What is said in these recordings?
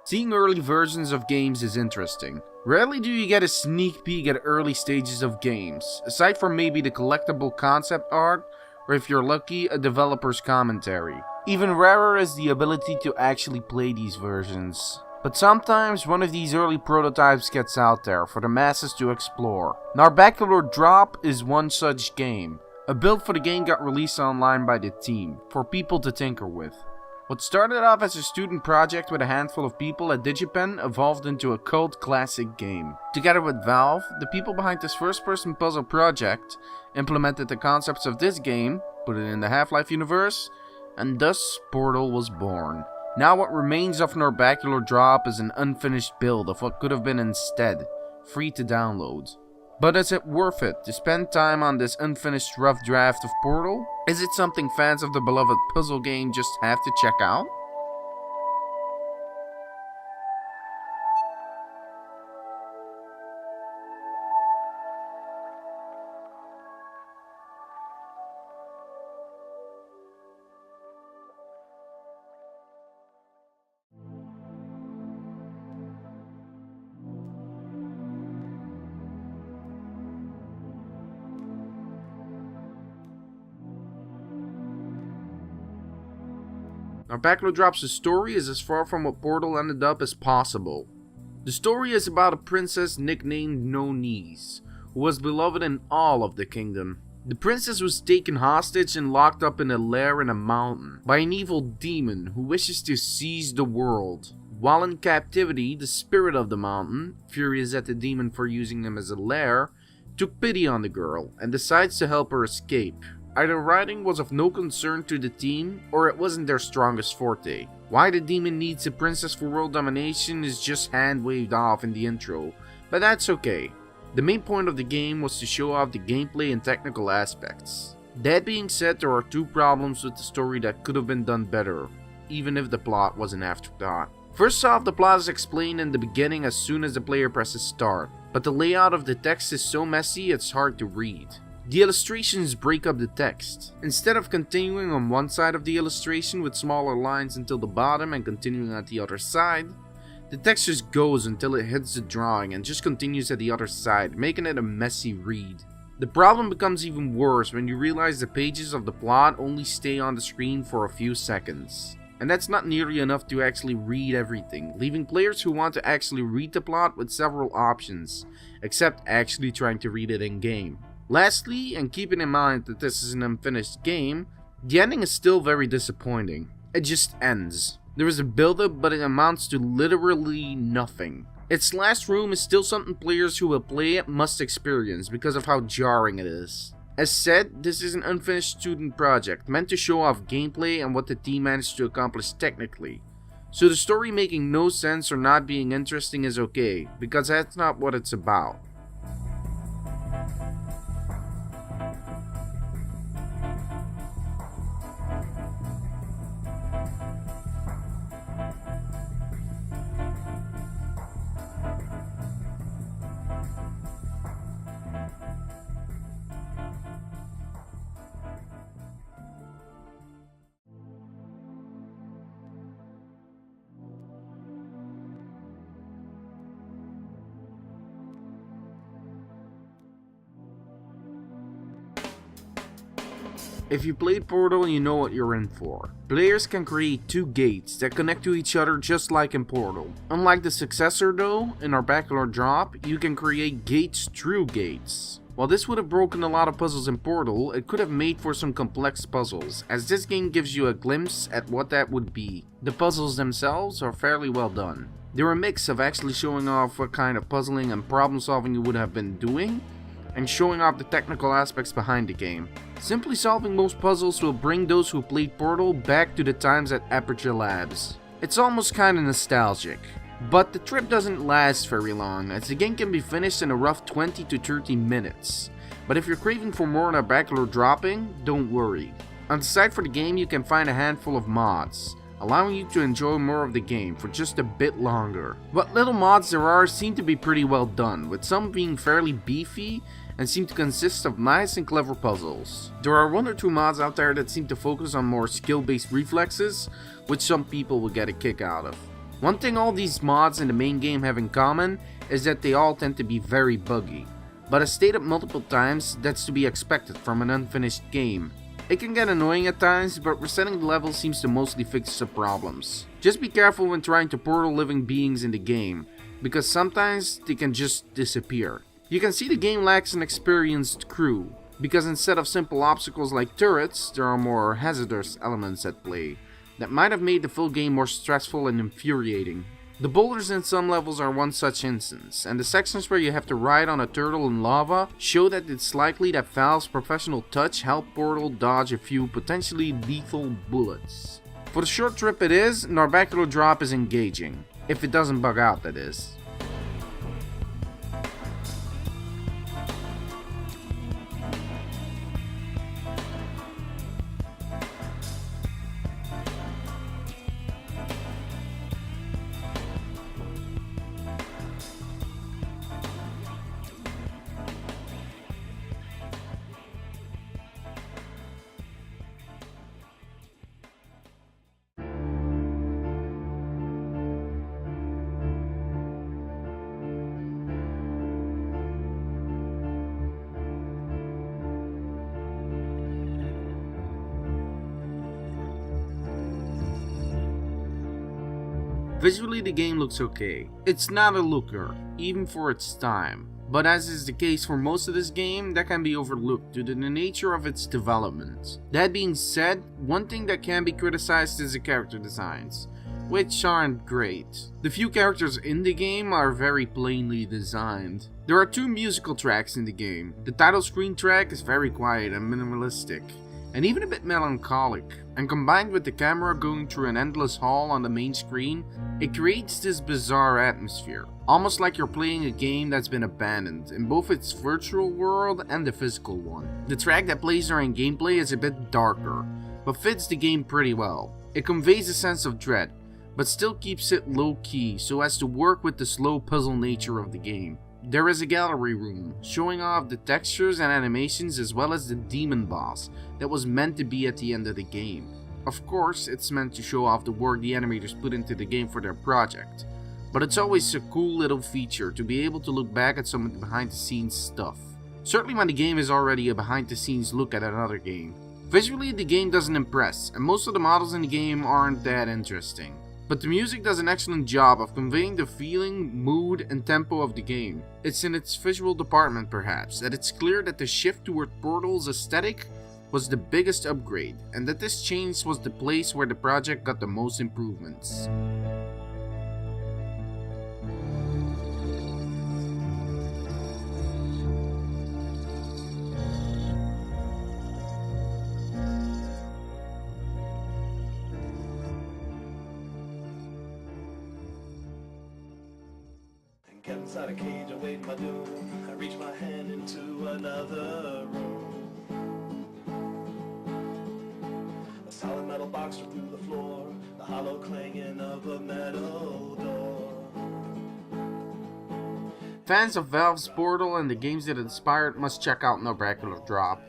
Seeing early versions of games is interesting. Rarely do you get a sneak peek at early stages of games, aside from maybe the collectible concept art, or if you're lucky, a developer's commentary. Even rarer is the ability to actually play these versions. But sometimes one of these early prototypes gets out there for the masses to explore. Narbacular Drop is one such game. A build for the game got released online by the team, for people to tinker with. What started off as a student project with a handful of people at DigiPen evolved into a cult classic game. Together with Valve, the people behind this first-person puzzle project implemented the concepts of this game, put it in the Half-Life universe, and thus Portal was born. Now what remains of Narbacular Drop is an unfinished build of what could have been instead, free to download. But is it worth it to spend time on this unfinished rough draft of Portal? Is it something fans of the beloved puzzle game just have to check out? Narbacular Drop's story is as far from what Portal ended up as possible. The story is about a princess nicknamed No Knees, who was beloved in all of the kingdom. The princess was taken hostage and locked up in a lair in a mountain by an evil demon who wishes to seize the world. While in captivity, the spirit of the mountain, furious at the demon for using him as a lair, took pity on the girl and decides to help her escape. Either writing was of no concern to the team, or it wasn't their strongest forte. Why the demon needs a princess for world domination is just hand-waved off in the intro, but that's okay. The main point of the game was to show off the gameplay and technical aspects. That being said, there are two problems with the story that could have been done better, even if the plot was an afterthought. First off, the plot is explained in the beginning as soon as the player presses start, but the layout of the text is so messy it's hard to read. The illustrations break up the text. Instead of continuing on one side of the illustration with smaller lines until the bottom and continuing at the other side, the text just goes until it hits the drawing and just continues at the other side, making it a messy read. The problem becomes even worse when you realize the pages of the plot only stay on the screen for a few seconds. And that's not nearly enough to actually read everything, leaving players who want to actually read the plot with several options, except actually trying to read it in-game. Lastly, and keeping in mind that this is an unfinished game, the ending is still very disappointing. It just ends. There is a build-up, but it amounts to literally nothing. Its last room is still something players who will play it must experience because of how jarring it is. As said, this is an unfinished student project, meant to show off gameplay and what the team managed to accomplish technically. So the story making no sense or not being interesting is okay, because that's not what it's about. If you played Portal, you know what you're in for. Players can create two gates that connect to each other just like in Portal. Unlike the successor though, in Narbacular Drop, you can create gates through gates. While this would have broken a lot of puzzles in Portal, it could have made for some complex puzzles, as this game gives you a glimpse at what that would be. The puzzles themselves are fairly well done. They're a mix of actually showing off what kind of puzzling and problem solving you would have been doing, and showing off the technical aspects behind the game. Simply solving most puzzles will bring those who played Portal back to the times at Aperture Labs. It's almost kinda nostalgic. But the trip doesn't last very long, as the game can be finished in a rough 20 to 30 minutes. But if you're craving for more Narbacular dropping, don't worry. On the site for the game you can find a handful of mods, allowing you to enjoy more of the game for just a bit longer. What little mods there are seem to be pretty well done, with some being fairly beefy and seem to consist of nice and clever puzzles. There are one or two mods out there that seem to focus on more skill-based reflexes, which some people will get a kick out of. One thing all these mods in the main game have in common is that they all tend to be very buggy. But as stated multiple times, that's to be expected from an unfinished game. It can get annoying at times, but resetting the level seems to mostly fix the problems. Just be careful when trying to portal living beings in the game, because sometimes they can just disappear. You can see the game lacks an experienced crew, because instead of simple obstacles like turrets, there are more hazardous elements at play that might have made the full game more stressful and infuriating. The boulders in some levels are one such instance, and the sections where you have to ride on a turtle in lava show that it's likely that Valve's professional touch helped Portal dodge a few potentially lethal bullets. For the short trip it is, Narbacular drop is engaging. If it doesn't bug out, that is. Visually the game looks okay. It's not a looker, even for its time. But as is the case for most of this game, that can be overlooked due to the nature of its development. That being said, one thing that can be criticized is the character designs, which aren't great. The few characters in the game are very plainly designed. There are 2 musical tracks in the game. The title screen track is very quiet and minimalistic, and even a bit melancholic, and combined with the camera going through an endless hall on the main screen, it creates this bizarre atmosphere, almost like you're playing a game that's been abandoned in both its virtual world and the physical one. The track that plays during gameplay is a bit darker, but fits the game pretty well. It conveys a sense of dread, but still keeps it low-key so as to work with the slow puzzle nature of the game. There is a gallery room, showing off the textures and animations as well as the demon boss that was meant to be at the end of the game. Of course, it's meant to show off the work the animators put into the game for their project, but it's always a cool little feature to be able to look back at some of the behind the scenes stuff. Certainly when the game is already a behind the scenes look at another game. Visually, the game doesn't impress, and most of the models in the game aren't that interesting. But the music does an excellent job of conveying the feeling, mood, and tempo of the game. It's in its visual department perhaps that it's clear that the shift toward Portal's aesthetic was the biggest upgrade, and that this change was the place where the project got the most improvements. Kept inside a cage awaiting my doom. I reach my hand into another room. A solid metal box through the floor, the hollow clanging of a metal door. Fans of Valve's Portal and the games that inspired must check out Narbacular Drop,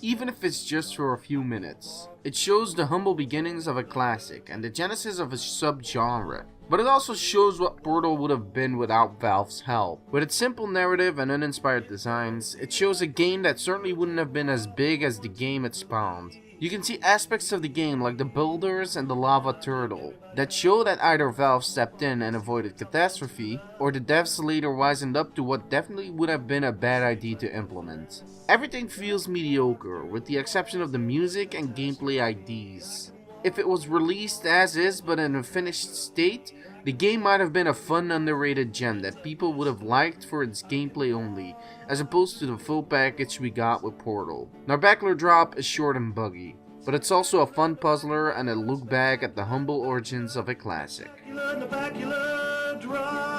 even if it's just for a few minutes. It shows the humble beginnings of a classic and the genesis of a subgenre. But it also shows what Portal would have been without Valve's help. With its simple narrative and uninspired designs, it shows a game that certainly wouldn't have been as big as the game it spawned. You can see aspects of the game like the boulders and the lava turtle that show that either Valve stepped in and avoided catastrophe, or the devs later wisened up to what definitely would have been a bad idea to implement. Everything feels mediocre, with the exception of the music and gameplay IDs. If it was released as is but in a finished state, the game might have been a fun underrated gem that people would have liked for its gameplay only, as opposed to the full package we got with Portal. Narbacular Drop is short and buggy, but it's also a fun puzzler and a look back at the humble origins of a classic. Narbacular Drop.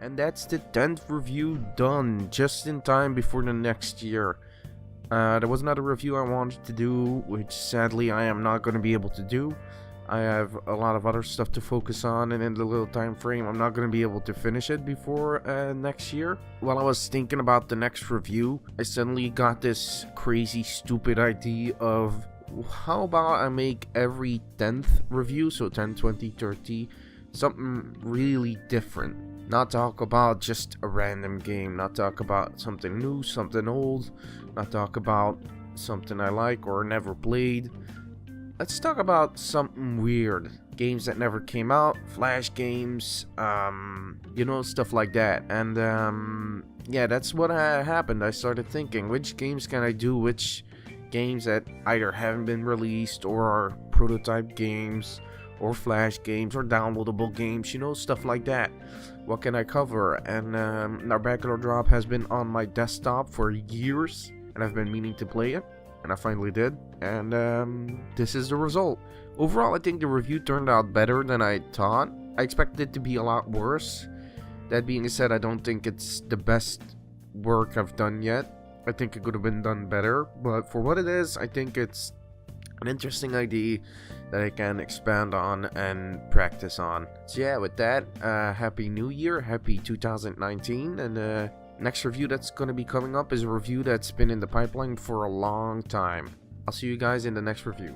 And that's the 10th review done, just in time before the next year. There was another review I wanted to do, which sadly I am not going to be able to do. I have a lot of other stuff to focus on, and in the little time frame, I'm not going to be able to finish it before next year. While I was thinking about the next review, I suddenly got this crazy, stupid idea of how about I make every 10th review, so 10, 20, 30, something really different. Not talk about just a random game, not talk about something new, something old, not talk about something I like or never played. Let's talk about something weird. Games that never came out, flash games, stuff like that. And yeah, that's what happened. I started thinking, which games can I do? Which games that either haven't been released or are prototype games or flash games or downloadable games, stuff like that. What can I cover? And Narbacular Drop has been on my desktop for years, and I've been meaning to play it. And I finally did, and this is the result. Overall, I think the review turned out better than I thought. I expected it to be a lot worse. That being said, I don't think it's the best work I've done yet. I think it could have been done better, but for what it is, I think it's an interesting idea that I can expand on and practice on. So yeah, with that, Happy New Year, Happy 2019, and next review that's going to be coming up is a review that's been in the pipeline for a long time. I'll see you guys in the next review.